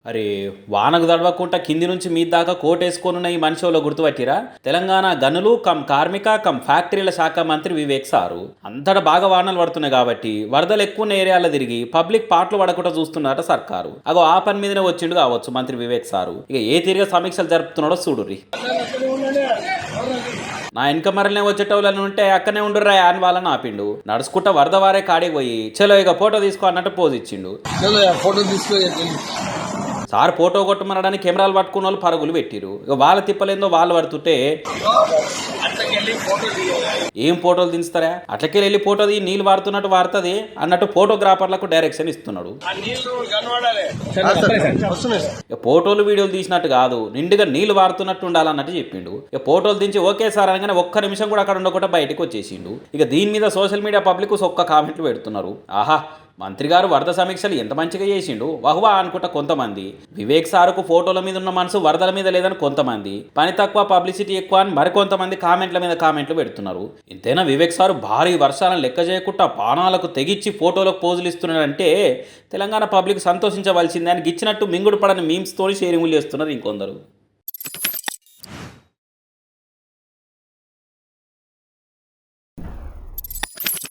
అరే వానకు తడవకుండా కింది నుంచి మీ దాకా కోటేసుకొనున్న ఈ మనిషిలో గుర్తుపట్టిరా? తెలంగాణ గనులు కార్మిక ఫ్యాక్టరీల శాఖ మంత్రి వివేక్ సారు. అంతటా బాగా వానలు పడుతున్నాయి కాబట్టి వరదలు ఎక్కువ ఏరియాలో తిరిగి పబ్లిక్ పాటలు పడకుండా చూస్తున్నారట సర్కారు. అగో ఆ పని మీదనే వచ్చిండు కావచ్చు మంత్రి వివేక్ సారు. ఇక ఏ తీరుగా సమీక్షలు జరుపుతున్నాడో చూడుర్రి. నా వెనక మరలనే వచ్చేటోళ్ళని ఉంటే అక్కనే ఉండుర్రా అని వాళ్ళని ఆపిండు. నడుచుకుంటా వరద వారే కాడికి పోయి చలో ఇక ఫోటో తీసుకో అన్నట్టు పోజ్ ఇచ్చిండు. సార్ ఫోటో కొట్టమనడానికి కెమెరాలు పట్టుకున్న వాళ్ళు పరుగులు పెట్టిరు. ఇక వాళ్ళ తిప్పలేందో వాళ్ళు పడుతుంటే ఏం ఫోటోలు దించుతారా? అట్లకెళ్ళి వెళ్ళి ఫోటో ది నీళ్ళు వాడుతున్నట్టు వాడుతుంది అన్నట్టు ఫోటోగ్రాఫర్లకు డైరెక్షన్ ఇస్తున్నాడు. ఇక ఫోటోలు వీడియోలు తీసినట్టు కాదు, నిండుగా నీళ్లు వాడుతున్నట్టు ఉండాలన్నట్టు చెప్పిండు. ఇక ఫోటోలు దించి ఓకే సార్ అనగానే ఒక్క నిమిషం కూడా అక్కడ ఉండకుండా బయటకు వచ్చేసిండు. ఇక దీని మీద సోషల్ మీడియా పబ్లిక్ ఒక్క కామెంట్లు పెడుతున్నారు. ఆహా మంత్రి గారు వరద సమీక్షలు ఎంత మంచిగా చేసిండు వహువా అనుకుంటా కొంతమంది. వివేక్ సారుకు ఫోటోల మీద ఉన్న మనసు వరదల మీద లేదని కొంతమంది, పని తక్కువ పబ్లిసిటీ ఎక్కువ అని మరికొంతమంది కామెంట్ల మీద కామెంట్లు పెడుతున్నారు. ఇంతైనా వివేక్ సారు భారీ వర్షాలను లెక్క చేయకుండా పానాలకు తెగిచ్చి ఫోటోలకు పోజులు ఇస్తున్నాడంటే తెలంగాణ పబ్లిక్ సంతోషించవలసిందే అని ఇచ్చినట్టు మింగుడు పడని మీమ్స్ తోని షేరింగ్లు చేస్తున్నారు ఇంకొందరు.